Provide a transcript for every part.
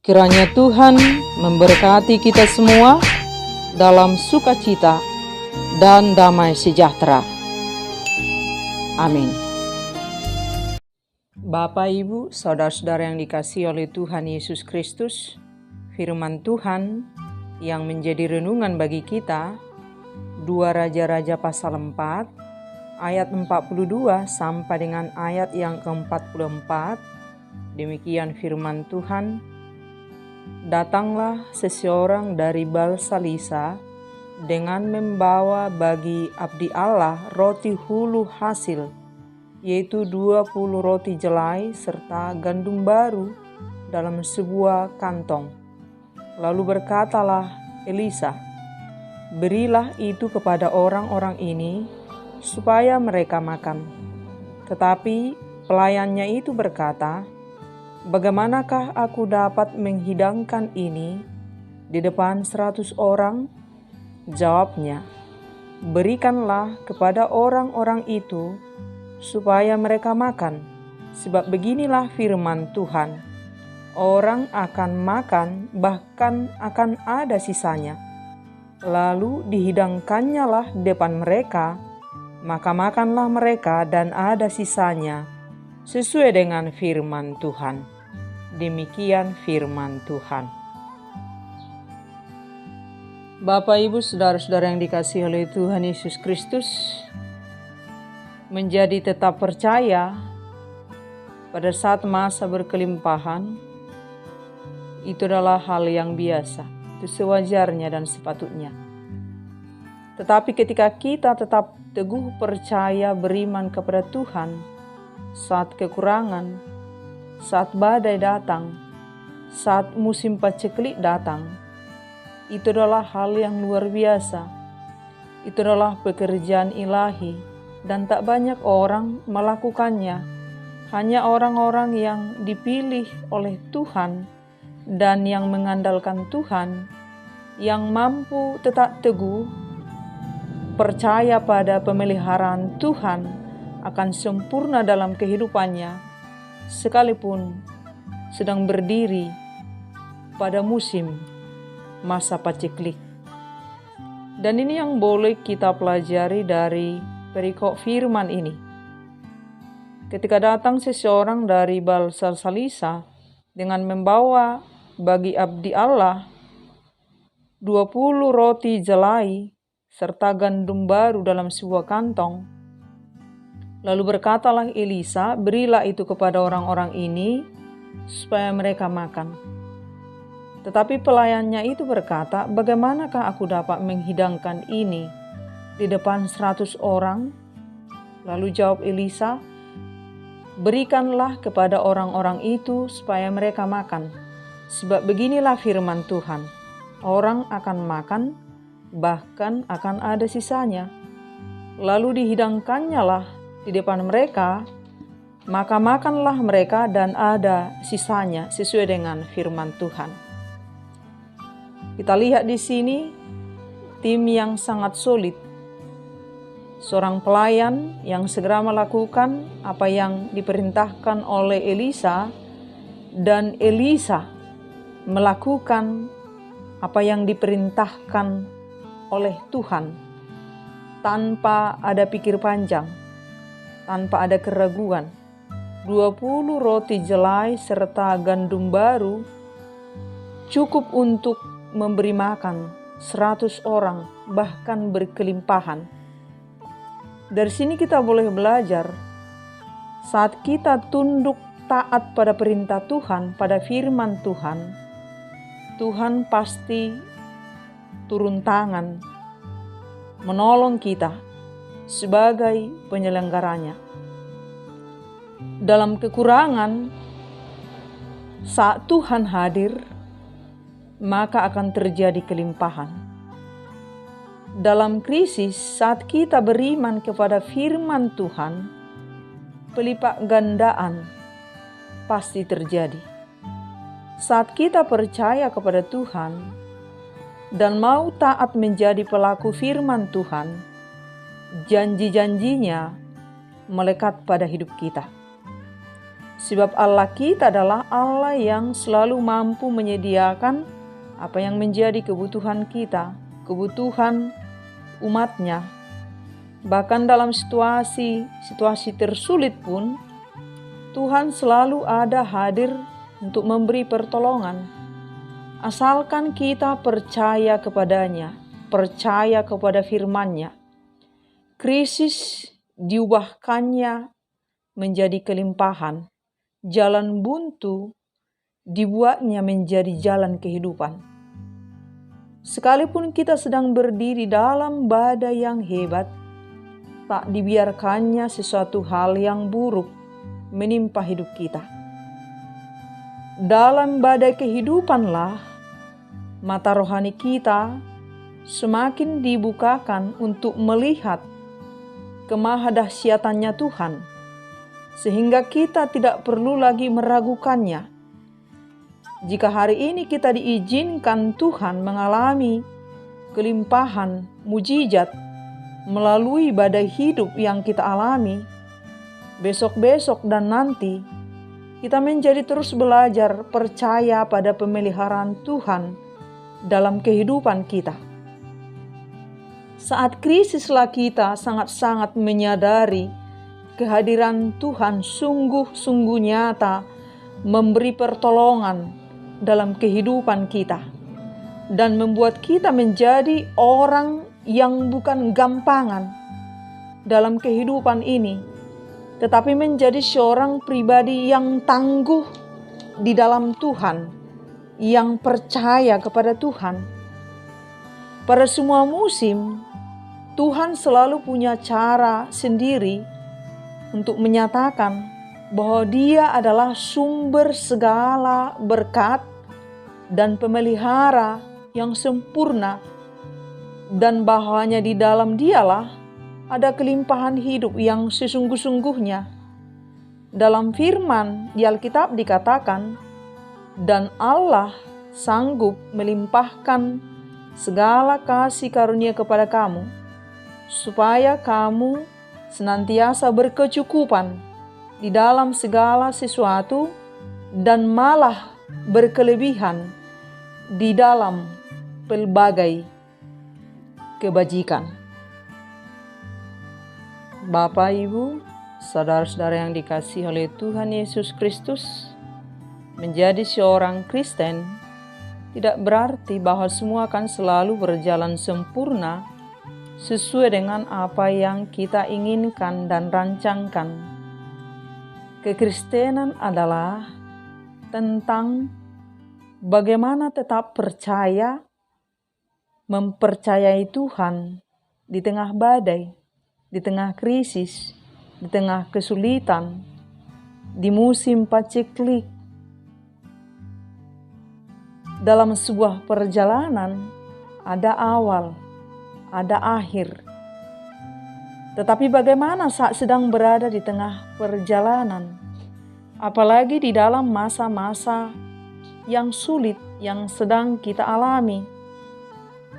Kiranya Tuhan memberkati kita semua dalam sukacita dan damai sejahtera. Amin. Bapak, Ibu, saudara-saudara yang dikasihi oleh Tuhan Yesus Kristus, firman Tuhan yang menjadi renungan bagi kita, 2 Raja-Raja pasal 4, ayat 42 sampai dengan ayat yang ke-44. Demikian firman Tuhan. Datanglah seseorang dari Baal-salisa dengan membawa bagi abdi Allah roti hulu hasil, yaitu 20 roti jelai serta gandum baru dalam sebuah kantong. Lalu berkatalah Elisa, berilah itu kepada orang-orang ini supaya mereka makan. Tetapi pelayannya itu berkata, bagaimanakah aku dapat menghidangkan ini di depan 100 orang? Jawabnya, berikanlah kepada orang-orang itu supaya mereka makan. Sebab beginilah firman Tuhan, orang akan makan bahkan akan ada sisanya. Lalu dihidangkannya lah depan mereka, maka makanlah mereka dan ada sisanya, sesuai dengan firman Tuhan. Demikian firman Tuhan. Bapak, Ibu, saudara-saudara yang dikasihi oleh Tuhan Yesus Kristus, menjadi tetap percaya pada saat masa berkelimpahan itu adalah hal yang biasa, itu sewajarnya dan sepatutnya. Tetapi ketika kita tetap teguh percaya beriman kepada Tuhan, saat kekurangan, saat badai datang, saat musim paceklik datang, itu adalah hal yang luar biasa. Itu adalah pekerjaan ilahi dan tak banyak orang melakukannya. Hanya orang-orang yang dipilih oleh Tuhan dan yang mengandalkan Tuhan, yang mampu tetap teguh percaya pada pemeliharaan Tuhan akan sempurna dalam kehidupannya, sekalipun sedang berdiri pada musim masa paceklik. Dan ini yang boleh kita pelajari dari perikop firman ini. Ketika datang seseorang dari Baal-salisa dengan membawa bagi abdi Allah 20 roti jelai serta gandum baru dalam sebuah kantong. Lalu berkatalah Elisa, berilah itu kepada orang-orang ini supaya mereka makan. Tetapi pelayannya itu berkata, bagaimanakah aku dapat menghidangkan ini di depan 100 orang? Lalu jawab Elisa, berikanlah kepada orang-orang itu supaya mereka makan. Sebab beginilah firman Tuhan, orang akan makan, bahkan akan ada sisanya. Lalu dihidangkannya lah di depan mereka, maka makanlah mereka dan ada sisanya, sesuai dengan firman Tuhan. Kita lihat di sini tim yang sangat solid. Seorang pelayan yang segera melakukan apa yang diperintahkan oleh Elisa, dan Elisa melakukan apa yang diperintahkan oleh Tuhan tanpa ada pikir panjang, tanpa ada keraguan. 20 roti jelai serta gandum baru cukup untuk memberi makan 100 orang, bahkan berkelimpahan. Dari sini kita boleh belajar, saat kita tunduk taat pada perintah Tuhan, pada firman Tuhan, Tuhan pasti turun tangan menolong kita sebagai penyelenggaranya. Dalam kekurangan, saat Tuhan hadir, maka akan terjadi kelimpahan. Dalam krisis, saat kita beriman kepada firman Tuhan, pelipat gandaan pasti terjadi. Saat kita percaya kepada Tuhan dan mau taat menjadi pelaku firman Tuhan, janji-janjinya melekat pada hidup kita. Sebab Allah kita adalah Allah yang selalu mampu menyediakan apa yang menjadi kebutuhan kita, kebutuhan umatnya. Bahkan dalam situasi tersulit pun, Tuhan selalu ada hadir untuk memberi pertolongan. Asalkan kita percaya kepadanya, percaya kepada firman-Nya. Krisis diubahkannya menjadi kelimpahan. Jalan buntu dibuatnya menjadi jalan kehidupan. Sekalipun kita sedang berdiri dalam badai yang hebat, tak dibiarkannya sesuatu hal yang buruk menimpa hidup kita. Dalam badai kehidupanlah mata rohani kita semakin dibukakan untuk melihat kemahadahsyatannya Tuhan, sehingga kita tidak perlu lagi meragukannya. Jika hari ini kita diizinkan Tuhan mengalami kelimpahan mujizat melalui badai hidup yang kita alami, besok-besok dan nanti kita menjadi terus belajar percaya pada pemeliharaan Tuhan dalam kehidupan kita. Saat krisislah kita sangat-sangat menyadari kehadiran Tuhan sungguh-sungguh nyata memberi pertolongan dalam kehidupan kita dan membuat kita menjadi orang yang bukan gampangan dalam kehidupan ini, tetapi menjadi seorang pribadi yang tangguh di dalam Tuhan, yang percaya kepada Tuhan. Pada semua musim, Tuhan selalu punya cara sendiri untuk menyatakan bahwa Dia adalah sumber segala berkat dan pemelihara yang sempurna, dan bahwanya di dalam Dialah ada kelimpahan hidup yang sesungguh-sungguhnya. Dalam firman di Alkitab dikatakan, dan Allah sanggup melimpahkan segala kasih karunia kepada kamu, supaya kamu senantiasa berkecukupan di dalam segala sesuatu dan malah berkelebihan di dalam pelbagai kebajikan. Bapak, Ibu, saudara-saudara yang dikasihi oleh Tuhan Yesus Kristus, menjadi seorang Kristen tidak berarti bahwa semua akan selalu berjalan sempurna sesuai dengan apa yang kita inginkan dan rancangkan. Kekristenan adalah tentang bagaimana tetap percaya, mempercayai Tuhan di tengah badai, di tengah krisis, di tengah kesulitan, di musim paceklik. Dalam sebuah perjalanan ada awal, ada akhir. Tetapi bagaimana saat sedang berada di tengah perjalanan, apalagi di dalam masa-masa yang sulit yang sedang kita alami,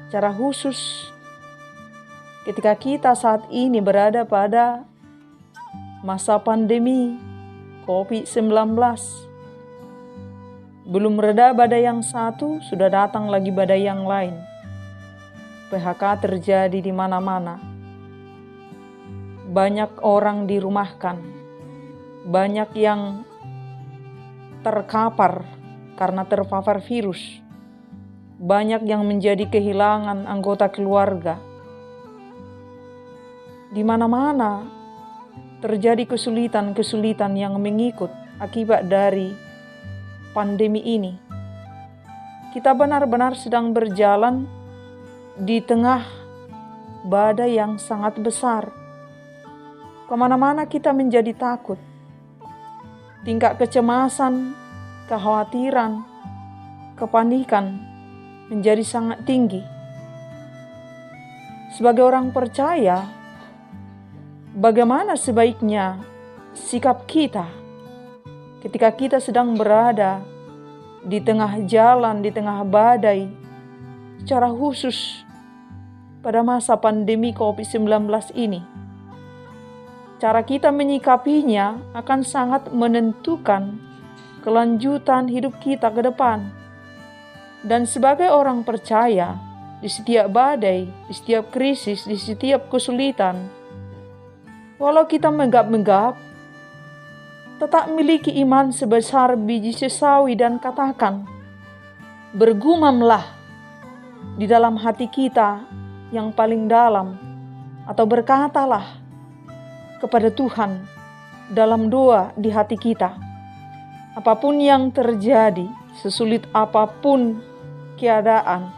secara khusus ketika kita saat ini berada pada masa pandemi COVID-19. Belum reda badai yang satu, sudah datang lagi badai yang lain. PHK terjadi di mana-mana. Banyak orang dirumahkan. Banyak yang terkapar karena terpapar virus. Banyak yang menjadi kehilangan anggota keluarga. Di mana-mana terjadi kesulitan-kesulitan yang mengikut akibat dari pandemi ini. Kita benar-benar sedang berjalan di tengah badai yang sangat besar. Kemana-mana kita menjadi takut. Tingkat kecemasan, kekhawatiran, kepanikan menjadi sangat tinggi. Sebagai orang percaya, bagaimana sebaiknya sikap kita ketika kita sedang berada di tengah jalan, di tengah badai, secara khusus pada masa pandemi COVID-19 ini? cara kita menyikapinya akan sangat menentukan kelanjutan hidup kita ke depan. Dan sebagai orang percaya, di setiap badai, di setiap krisis, di setiap kesulitan, walau kita menggap-menggap, tetap miliki iman sebesar biji sesawi dan katakan, bergumamlah di dalam hati kita yang paling dalam, atau berkatalah kepada Tuhan dalam doa di hati kita. Apapun yang terjadi, sesulit apapun keadaan,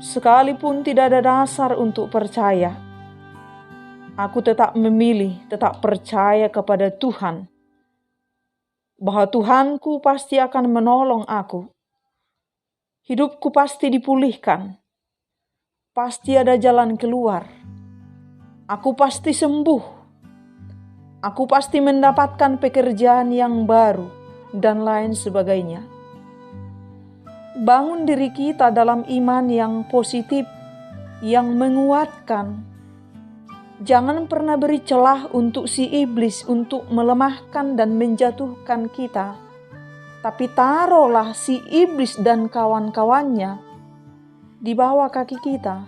sekalipun tidak ada dasar untuk percaya, aku tetap memilih, tetap percaya kepada Tuhan, bahwa Tuhanku pasti akan menolong aku. Hidupku pasti dipulihkan. Pasti ada jalan keluar. Aku pasti sembuh. Aku pasti mendapatkan pekerjaan yang baru, dan lain sebagainya. Bangun diri kita dalam iman yang positif, yang menguatkan. Jangan pernah beri celah untuk si iblis untuk melemahkan dan menjatuhkan kita. Tapi taruhlah si iblis dan kawan-kawannya di bawah kaki kita,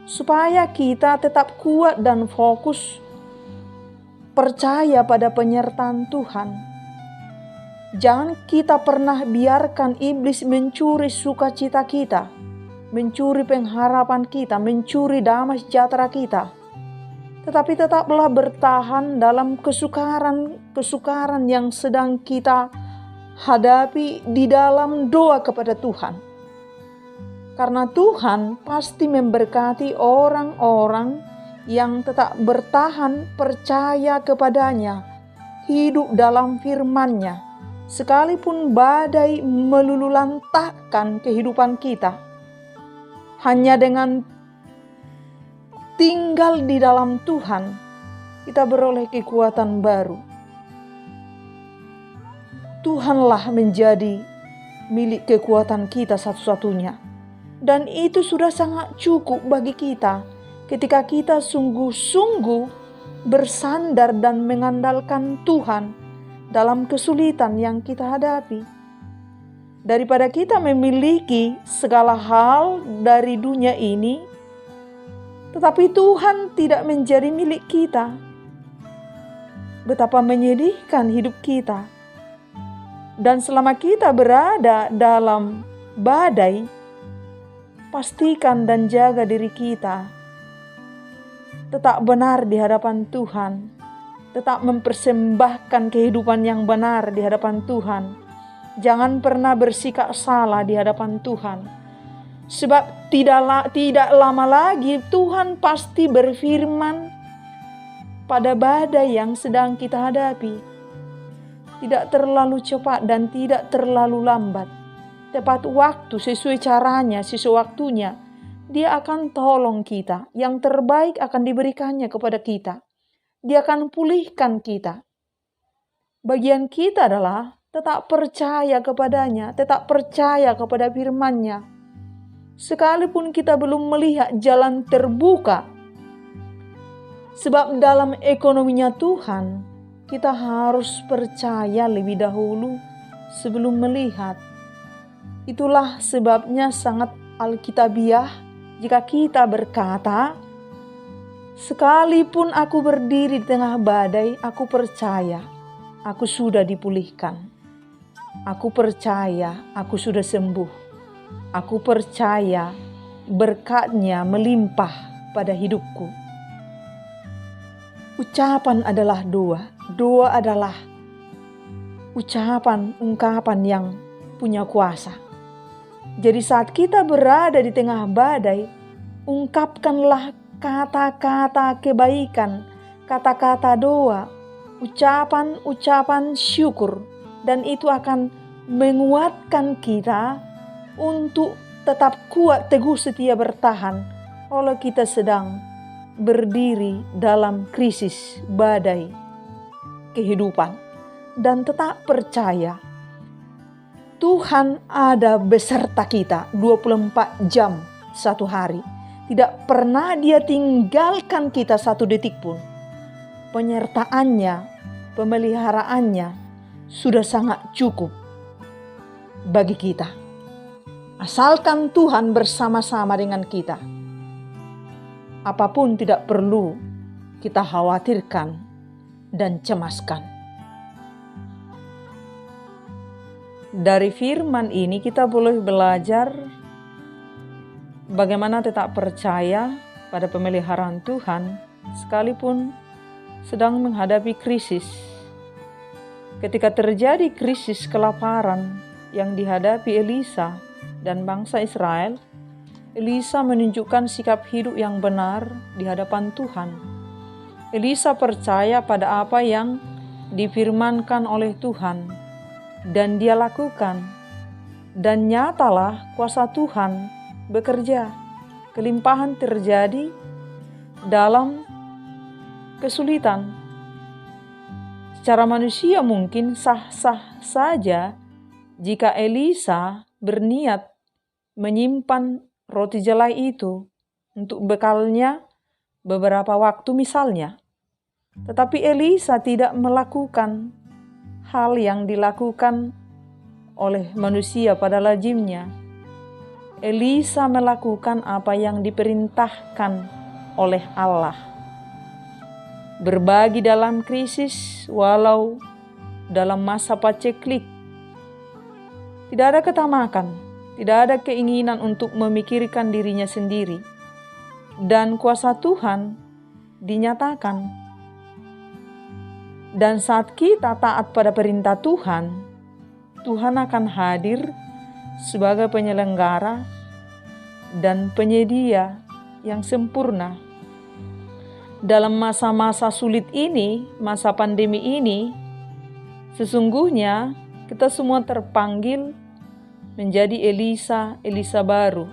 supaya kita tetap kuat dan fokus, percaya pada penyertaan Tuhan. Jangan kita pernah biarkan iblis mencuri sukacita kita, mencuri pengharapan kita, mencuri damai sejahtera kita. Tetapi tetaplah bertahan dalam kesukaran yang sedang kita hadapi di dalam doa kepada Tuhan. Karena Tuhan pasti memberkati orang-orang yang tetap bertahan percaya kepadanya, hidup dalam firman-Nya. Sekalipun badai melululantahkan kehidupan kita, hanya dengan tinggal di dalam Tuhan, kita beroleh kekuatan baru. Tuhanlah menjadi milik kekuatan kita satu-satunya. Dan itu sudah sangat cukup bagi kita ketika kita sungguh-sungguh bersandar dan mengandalkan Tuhan dalam kesulitan yang kita hadapi. Daripada kita memiliki segala hal dari dunia ini, tetapi Tuhan tidak menjadi milik kita. Betapa menyedihkan hidup kita. Dan selama kita berada dalam badai, pastikan dan jaga diri kita tetap benar di hadapan Tuhan. Tetap mempersembahkan kehidupan yang benar di hadapan Tuhan. Jangan pernah bersikap salah di hadapan Tuhan. Sebab tidak lama lagi Tuhan pasti berfirman pada badai yang sedang kita hadapi. Tidak terlalu cepat dan tidak terlalu lambat. Tepat waktu, sesuai caranya, sesuai waktunya, Dia akan tolong kita. Yang terbaik akan diberikannya kepada kita. Dia akan pulihkan kita. Bagian kita adalah tetap percaya kepadanya, tetap percaya kepada firman-Nya. Sekalipun kita belum melihat jalan terbuka, sebab dalam ekonominya Tuhan, kita harus percaya lebih dahulu sebelum melihat. Itulah sebabnya sangat alkitabiah jika kita berkata, sekalipun aku berdiri di tengah badai, aku percaya aku sudah dipulihkan. Aku percaya aku sudah sembuh. Aku percaya berkat-Nya melimpah pada hidupku. Ucapan adalah doa. Doa adalah ungkapan yang punya kuasa. Jadi saat kita berada di tengah badai, ungkapkanlah kata-kata kebaikan, kata-kata doa, ucapan-ucapan syukur, dan itu akan menguatkan kita untuk tetap kuat teguh setia bertahan walau kita sedang berdiri dalam krisis badai kehidupan, dan tetap percaya Tuhan ada beserta kita 24 jam satu hari. Tidak pernah Dia tinggalkan kita satu detik pun. penyertaannya, pemeliharaannya sudah sangat cukup bagi kita. Asalkan Tuhan bersama-sama dengan kita, apapun tidak perlu kita khawatirkan dan cemaskan. Dari firman ini kita boleh belajar bagaimana tetap percaya pada pemeliharaan Tuhan sekalipun sedang menghadapi krisis. Ketika terjadi krisis kelaparan yang dihadapi Elisa dan bangsa Israel, Elisa menunjukkan sikap hidup yang benar di hadapan Tuhan. Elisa percaya pada apa yang difirmankan oleh Tuhan dan dia lakukan. Dan nyatalah kuasa Tuhan bekerja. Kelimpahan terjadi dalam kesulitan. Secara manusia mungkin sah-sah saja jika Elisa berniat menyimpan roti jelai itu untuk bekalnya beberapa waktu misalnya. Tetapi Elisa tidak melakukan hal yang dilakukan oleh manusia pada lazimnya. Elisa melakukan apa yang diperintahkan oleh Allah. Berbagi dalam krisis walau dalam masa paceklik. Tidak ada ketamakan, tidak ada keinginan untuk memikirkan dirinya sendiri. Dan kuasa Tuhan dinyatakan. Dan saat kita taat pada perintah Tuhan, Tuhan akan hadir sebagai penyelenggara dan penyedia yang sempurna. Dalam masa-masa sulit ini, masa pandemi ini, sesungguhnya kita semua terpanggil menjadi Elisa baru,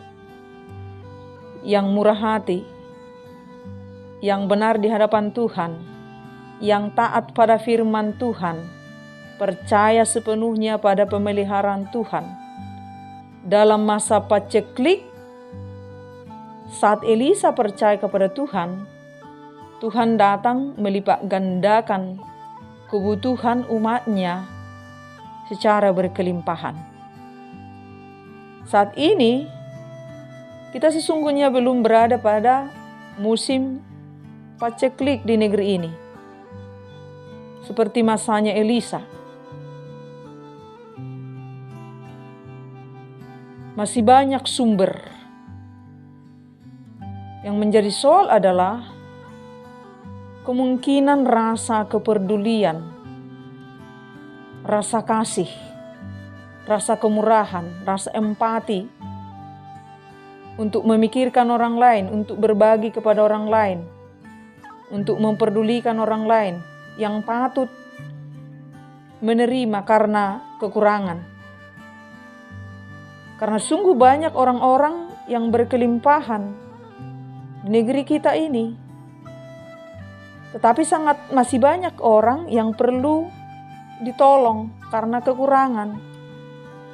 yang murah hati, yang benar di hadapan Tuhan, yang taat pada firman Tuhan, percaya sepenuhnya pada pemeliharaan Tuhan. Dalam masa paceklik, saat Elisa percaya kepada Tuhan, Tuhan datang melipat gandakan kebutuhan umatnya secara berkelimpahan. Saat ini, kita sesungguhnya belum berada pada musim paceklik di negeri ini. Seperti masanya Elisa. Masih banyak sumber. Yang menjadi soal adalah kemungkinan rasa kepedulian, rasa kasih, rasa kemurahan, rasa empati untuk memikirkan orang lain, untuk berbagi kepada orang lain, untuk memperdulikan orang lain yang patut menerima karena kekurangan. Karena sungguh banyak orang-orang yang berkelimpahan di negeri kita ini. Tetapi masih banyak orang yang perlu ditolong karena kekurangan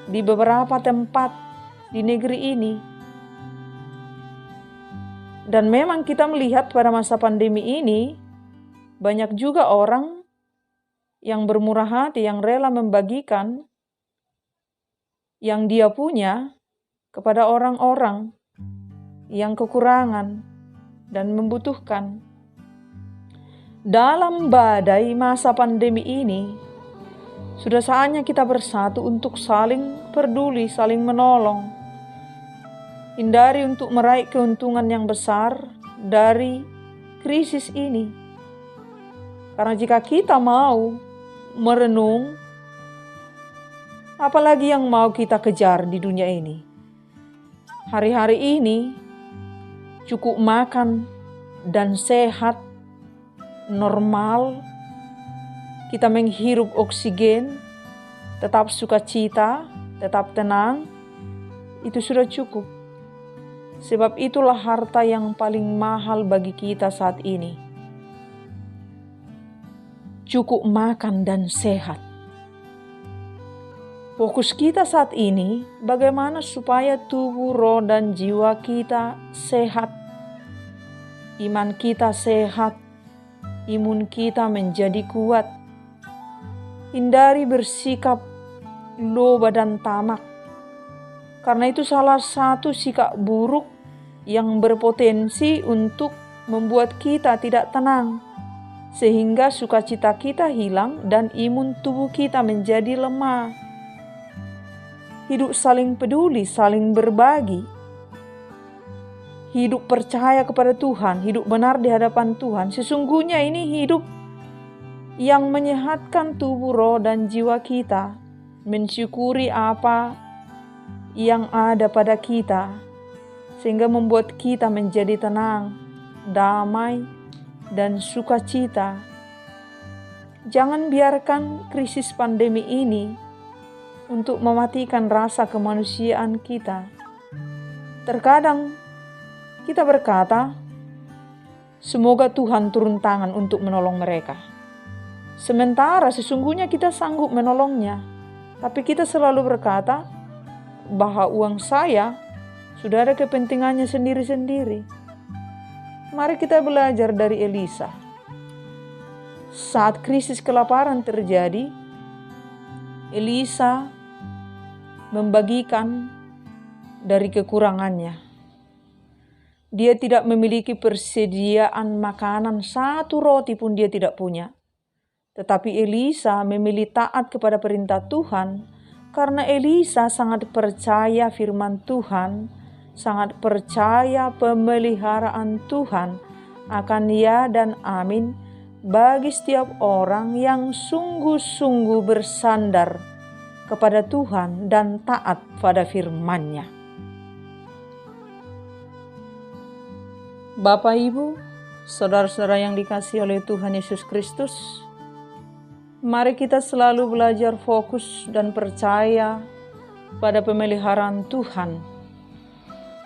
di beberapa tempat di negeri ini. Dan memang kita melihat pada masa pandemi ini, banyak juga orang yang bermurah hati, yang rela membagikan yang dia punya kepada orang-orang yang kekurangan dan membutuhkan. Dalam badai masa pandemi ini, sudah saatnya kita bersatu untuk saling peduli, saling menolong. Hindari untuk meraih keuntungan yang besar dari krisis ini. Karena jika kita mau merenung, apalagi yang mau kita kejar di dunia ini? Hari-hari ini cukup makan dan sehat, normal, kita menghirup oksigen, tetap sukacita, tetap tenang, itu sudah cukup. Sebab itulah harta yang paling mahal bagi kita saat ini. Cukup makan dan sehat. Fokus kita saat ini bagaimana supaya tubuh, roh, dan jiwa kita sehat. Iman kita sehat. imun kita menjadi kuat. Hindari bersikap loba dan tamak, karena itu salah satu sikap buruk yang berpotensi untuk membuat kita tidak tenang, sehingga sukacita kita hilang dan imun tubuh kita menjadi lemah. Hidup saling peduli, saling berbagi, hidup percaya kepada Tuhan, hidup benar di hadapan Tuhan. Sesungguhnya ini hidup yang menyehatkan tubuh, roh, dan jiwa kita, mensyukuri apa yang ada pada kita, sehingga membuat kita menjadi tenang, damai, dan sukacita. Jangan biarkan krisis pandemi ini untuk mematikan rasa kemanusiaan kita. Terkadang kita berkata, semoga Tuhan turun tangan untuk menolong mereka. Sementara sesungguhnya kita sanggup menolongnya, tapi kita selalu berkata bahwa uang saya sudah ada kepentingannya sendiri-sendiri. Mari kita belajar dari Elisa. Saat krisis kelaparan terjadi, Elisa membagikan dari kekurangannya. Dia tidak memiliki persediaan makanan, satu roti pun dia tidak punya. Tetapi Elisa memilih taat kepada perintah Tuhan, karena Elisa sangat percaya firman Tuhan, sangat percaya pemeliharaan Tuhan akan ya dan amin bagi setiap orang yang sungguh-sungguh bersandar kepada Tuhan dan taat pada firman-Nya. Bapak, Ibu, saudara-saudara yang dikasihi oleh Tuhan Yesus Kristus, mari kita selalu belajar fokus dan percaya pada pemeliharaan Tuhan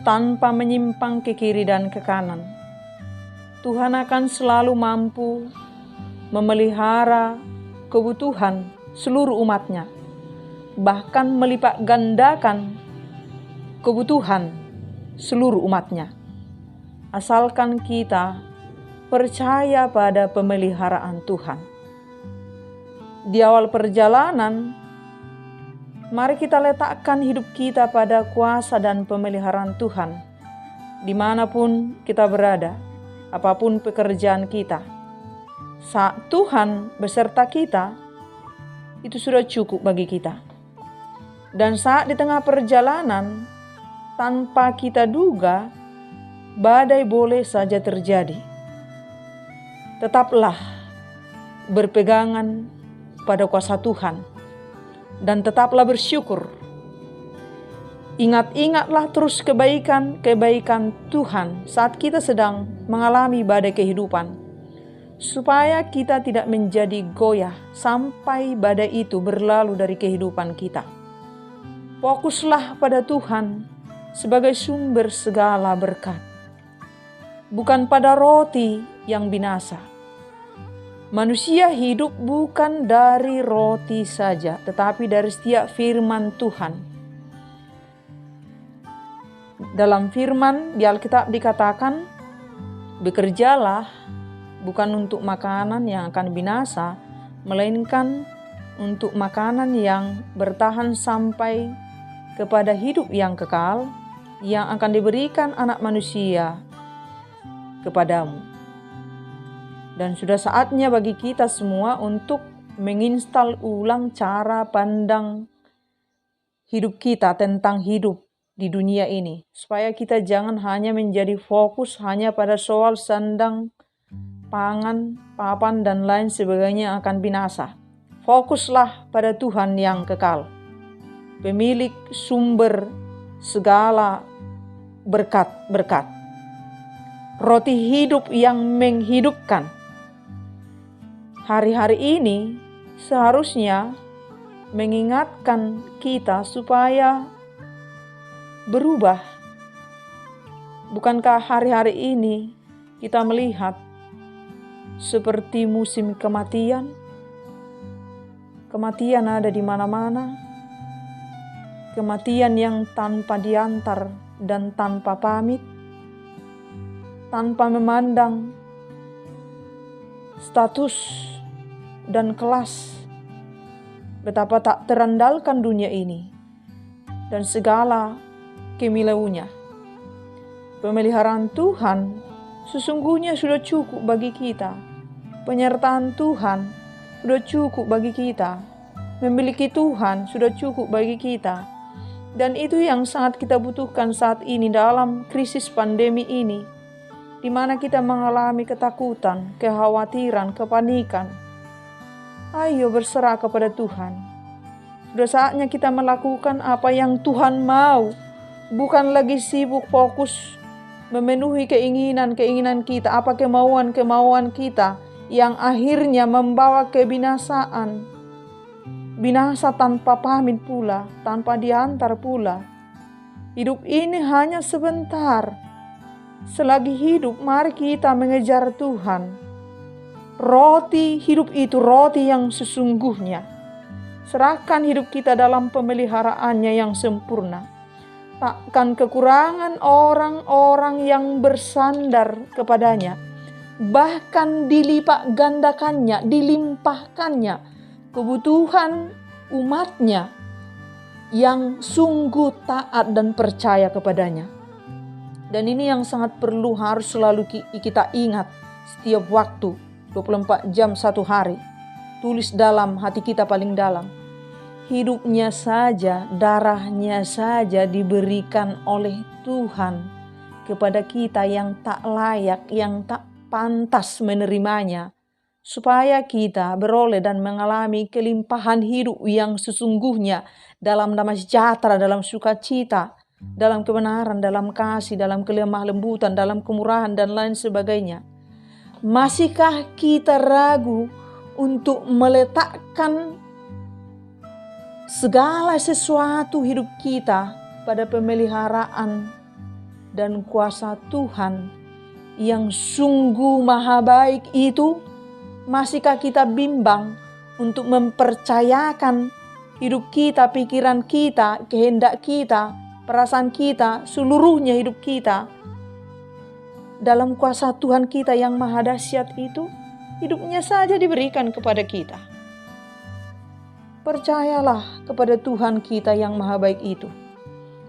tanpa menyimpang ke kiri dan ke kanan. Tuhan akan selalu mampu memelihara kebutuhan seluruh umat-Nya, bahkan melipat gandakan kebutuhan seluruh umat-Nya. Asalkan kita percaya pada pemeliharaan Tuhan. Di awal perjalanan, mari kita letakkan hidup kita pada kuasa dan pemeliharaan Tuhan. Dimanapun kita berada, apapun pekerjaan kita, saat Tuhan beserta kita, itu sudah cukup bagi kita. Dan saat di tengah perjalanan, tanpa kita duga, badai boleh saja terjadi. Tetaplah berpegangan pada kuasa Tuhan dan tetaplah bersyukur. Ingat-ingatlah terus kebaikan Tuhan saat kita sedang mengalami badai kehidupan, supaya kita tidak menjadi goyah sampai badai itu berlalu dari kehidupan kita. Fokuslah pada Tuhan sebagai sumber segala berkat, bukan pada roti yang binasa. Manusia hidup bukan dari roti saja, tetapi dari setiap firman Tuhan. Dalam firman di Alkitab dikatakan, bekerjalah bukan untuk makanan yang akan binasa, melainkan untuk makanan yang bertahan sampai kepada hidup yang kekal, yang akan diberikan Anak Manusia kepadamu. Dan sudah saatnya bagi kita semua untuk menginstal ulang cara pandang hidup kita tentang hidup di dunia ini, supaya kita jangan hanya menjadi fokus hanya pada soal sandang, pangan, papan, dan lain sebagainya yang akan binasa. Fokuslah pada Tuhan yang kekal, pemilik sumber segala berkat-berkat, roti hidup yang menghidupkan. Hari-hari ini seharusnya mengingatkan kita supaya berubah. Bukankah hari-hari ini kita melihat seperti musim kematian? Kematian ada di mana-mana. Kematian yang tanpa diantar dan tanpa pamit, tanpa memandang status, dan kelas. Betapa tak terandalkan dunia ini dan segala kemilauannya. Pemeliharaan Tuhan sesungguhnya sudah cukup bagi kita. Penyertaan Tuhan sudah cukup bagi kita. Memiliki Tuhan sudah cukup bagi kita. Dan itu yang sangat kita butuhkan saat ini dalam krisis pandemi ini, di mana kita mengalami ketakutan, kekhawatiran, kepanikan. Ayo berserah kepada Tuhan. Sudah saatnya kita melakukan apa yang Tuhan mau, bukan lagi sibuk fokus memenuhi keinginan-keinginan kita, apa kemauan-kemauan kita yang akhirnya membawa kebinasaan. Binasa tanpa pamit pula, tanpa diantar pula. Hidup ini hanya sebentar. Selagi hidup, mari kita mengejar Tuhan. Roti hidup itu roti yang sesungguhnya. Serahkan hidup kita dalam pemeliharaannya yang sempurna. Takkan kekurangan orang-orang yang bersandar kepadanya. Bahkan dilipat gandakannya, dilimpahkannya kebutuhan umatnya yang sungguh taat dan percaya kepadanya. Dan ini yang sangat perlu harus selalu kita ingat setiap waktu. 24 jam satu hari. Tulis dalam hati kita paling dalam. Hidupnya saja, darahnya saja diberikan oleh Tuhan kepada kita yang tak layak, yang tak pantas menerimanya, supaya kita beroleh dan mengalami kelimpahan hidup yang sesungguhnya dalam damai sejahtera, dalam sukacita, dalam kebenaran, dalam kasih, dalam kelemah lembutan, dalam kemurahan dan lain sebagainya. Masihkah kita ragu untuk meletakkan segala sesuatu hidup kita pada pemeliharaan dan kuasa Tuhan yang sungguh maha baik itu? Masihkah kita bimbang untuk mempercayakan hidup kita, pikiran kita, kehendak kita, perasaan kita, seluruhnya hidup kita dalam kuasa Tuhan kita yang maha dahsyat itu? Hidupnya saja diberikan kepada kita. Percayalah kepada Tuhan kita yang maha baik itu.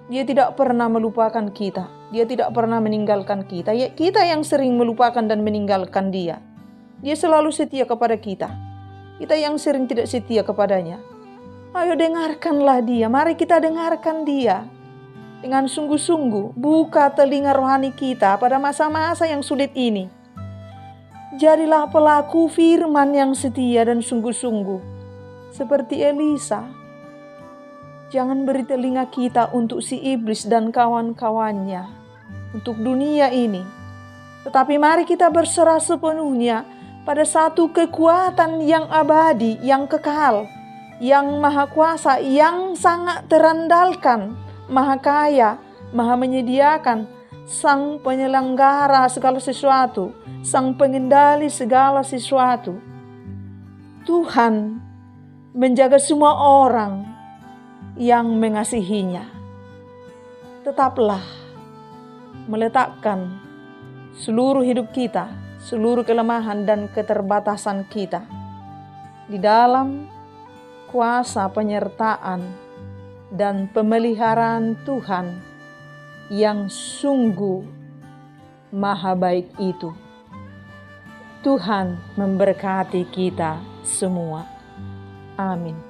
Dia tidak pernah melupakan kita. Dia tidak pernah meninggalkan kita. Ya, kita yang sering melupakan dan meninggalkan dia. Dia selalu setia kepada kita. Kita yang sering tidak setia kepadanya. Ayo dengarkanlah dia. Mari kita dengarkan dia. Dengan sungguh-sungguh buka telinga rohani kita pada masa-masa yang sulit ini. Jadilah pelaku firman yang setia dan sungguh-sungguh. Seperti Elisa. Jangan beri telinga kita untuk si iblis dan kawan-kawannya. Untuk dunia ini. Tetapi mari kita berserah sepenuhnya pada satu kekuatan yang abadi, yang kekal, yang maha kuasa, yang sangat terandalkan, maha kaya, maha menyediakan, sang penyelenggara segala sesuatu, sang pengendali segala sesuatu. Tuhan menjaga semua orang yang mengasihinya. Tetaplah meletakkan seluruh hidup kita, seluruh kelemahan dan keterbatasan kita di dalam kuasa penyertaan dan pemeliharaan Tuhan yang sungguh maha baik itu. Tuhan memberkati kita semua. Amin.